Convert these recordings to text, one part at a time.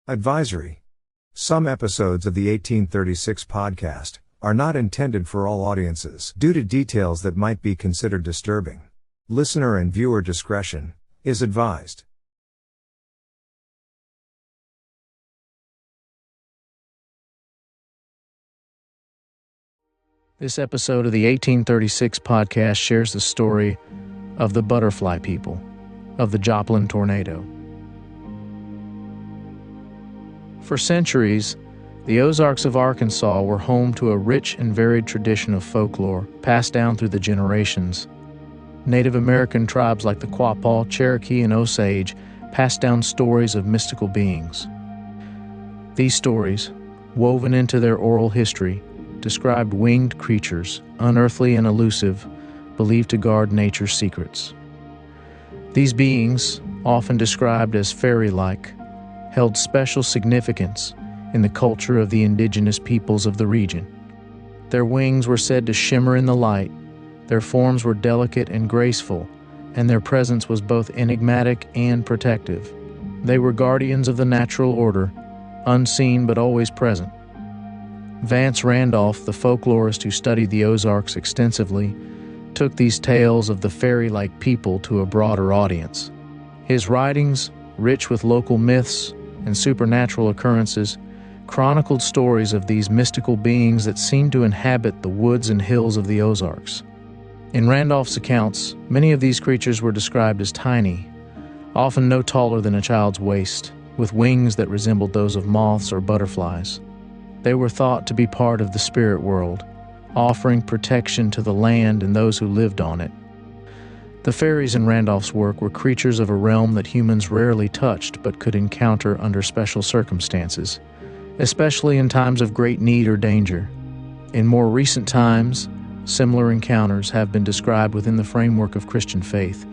Advisory. Some episodes of the 1836 podcast are not intended for all audiences due to details that might be considered disturbing. Listener and viewer discretion is advised. This episode of the 1836 podcast shares the story of the butterfly people of the Joplin tornado. For centuries, the Ozarks of Arkansas were home to a rich and varied tradition of folklore passed down through the generations. Native American tribes like the Quapaw, Cherokee, and Osage passed down stories of mystical beings. These stories, woven into their oral history, described winged creatures, unearthly and elusive, believed to guard nature's secrets. These beings, often described as fairy-like, held special significance in the culture of the indigenous peoples of the region. Their wings were said to shimmer in the light, their forms were delicate and graceful, and their presence was both enigmatic and protective. They were guardians of the natural order, unseen but always present. Vance Randolph, the folklorist who studied the Ozarks extensively, took these tales of the fairy-like people to a broader audience. His writings, rich with local myths and supernatural occurrences, chronicled stories of these mystical beings that seemed to inhabit the woods and hills of the Ozarks. In Randolph's accounts, many of these creatures were described as tiny, often no taller than a child's waist, with wings that resembled those of moths or butterflies. They were thought to be part of the spirit world, offering protection to the land and those who lived on it. The fairies in Randolph's work were creatures of a realm that humans rarely touched but could encounter under special circumstances, especially in times of great need or danger. In more recent times, similar encounters have been described within the framework of Christian faith.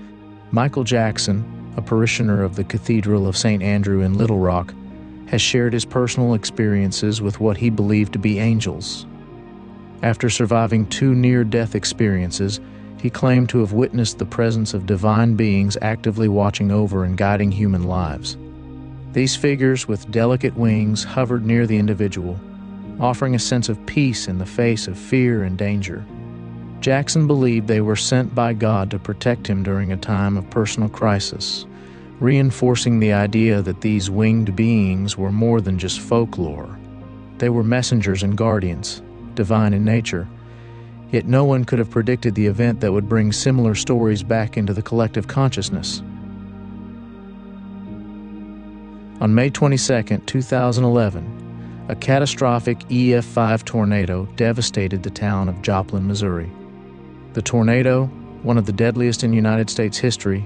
Michael Jackson, a parishioner of the Cathedral of St. Andrew in Little Rock, has shared his personal experiences with what he believed to be angels. After surviving 2 near-death experiences, he claimed to have witnessed the presence of divine beings actively watching over and guiding human lives. These figures with delicate wings hovered near the individual, offering a sense of peace in the face of fear and danger. Jackson believed they were sent by God to protect him during a time of personal crisis, reinforcing the idea that these winged beings were more than just folklore. They were messengers and guardians, divine in nature. Yet no one could have predicted the event that would bring similar stories back into the collective consciousness. On May 22, 2011, a catastrophic EF5 tornado devastated the town of Joplin, Missouri. The tornado, one of the deadliest in United States history,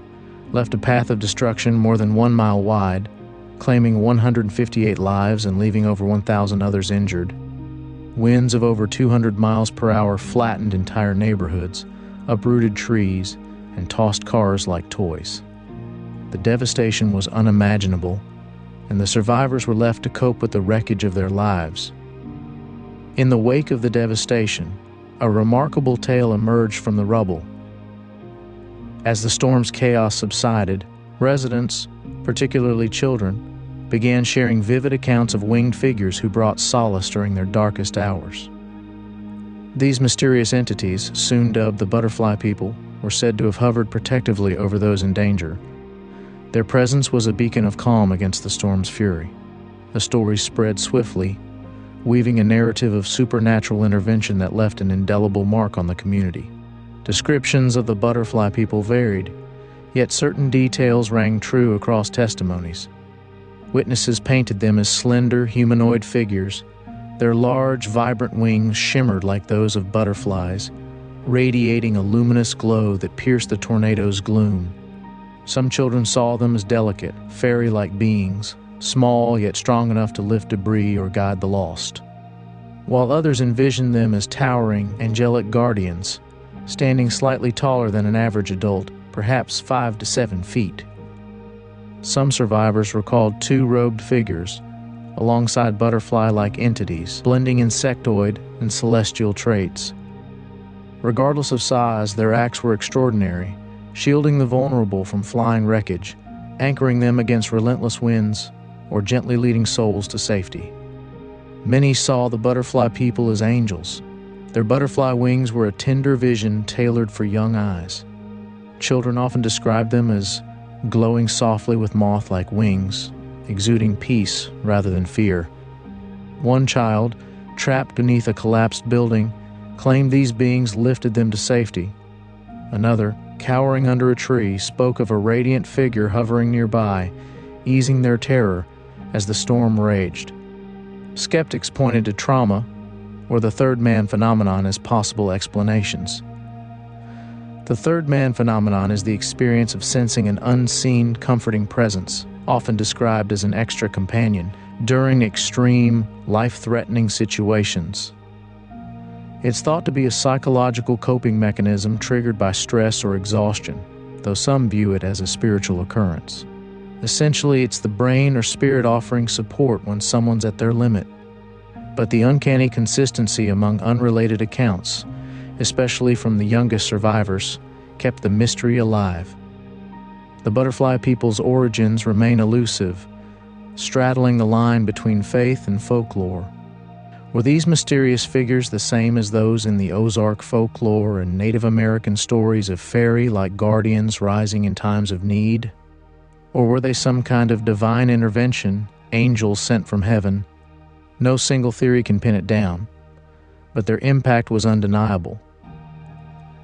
left a path of destruction more than 1 mile wide, claiming 158 lives and leaving over 1,000 others injured. Winds of over 200 miles per hour flattened entire neighborhoods, uprooted trees, and tossed cars like toys. The devastation was unimaginable, and the survivors were left to cope with the wreckage of their lives. In the wake of the devastation, a remarkable tale emerged from the rubble. As the storm's chaos subsided, residents, particularly children, began sharing vivid accounts of winged figures who brought solace during their darkest hours. These mysterious entities, soon dubbed the butterfly people, were said to have hovered protectively over those in danger. Their presence was a beacon of calm against the storm's fury. The stories spread swiftly, weaving a narrative of supernatural intervention that left an indelible mark on the community. Descriptions of the butterfly people varied, yet certain details rang true across testimonies. Witnesses painted them as slender, humanoid figures. Their large, vibrant wings shimmered like those of butterflies, radiating a luminous glow that pierced the tornado's gloom. Some children saw them as delicate, fairy-like beings, small yet strong enough to lift debris or guide the lost, while others envisioned them as towering, angelic guardians, standing slightly taller than an average adult, perhaps 5 to 7 feet. Some survivors recalled 2 robed figures, alongside butterfly-like entities, blending insectoid and celestial traits. Regardless of size, their acts were extraordinary, shielding the vulnerable from flying wreckage, anchoring them against relentless winds, or gently leading souls to safety. Many saw the butterfly people as angels. Their butterfly wings were a tender vision tailored for young eyes. Children often described them as glowing softly with moth-like wings, exuding peace rather than fear. One child, trapped beneath a collapsed building, claimed these beings lifted them to safety. Another, cowering under a tree, spoke of a radiant figure hovering nearby, easing their terror as the storm raged. Skeptics pointed to trauma or the third man phenomenon as possible explanations. The third man phenomenon is the experience of sensing an unseen, comforting presence, often described as an extra companion, during extreme, life-threatening situations. It's thought to be a psychological coping mechanism triggered by stress or exhaustion, though some view it as a spiritual occurrence. Essentially, it's the brain or spirit offering support when someone's at their limit. But the uncanny consistency among unrelated accounts, especially from the youngest survivors, kept the mystery alive. The butterfly people's origins remain elusive, straddling the line between faith and folklore. Were these mysterious figures the same as those in the Ozark folklore and Native American stories of fairy-like guardians rising in times of need? Or were they some kind of divine intervention, angels sent from heaven? No single theory can pin it down, but their impact was undeniable.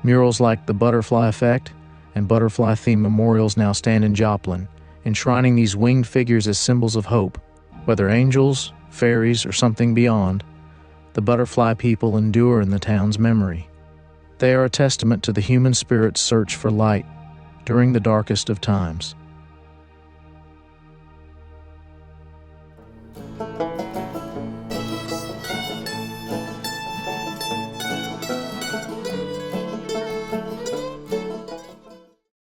Murals like the Butterfly Effect and butterfly-themed memorials now stand in Joplin, enshrining these winged figures as symbols of hope. Whether angels, fairies, or something beyond, the butterfly people endure in the town's memory. They are a testament to the human spirit's search for light during the darkest of times.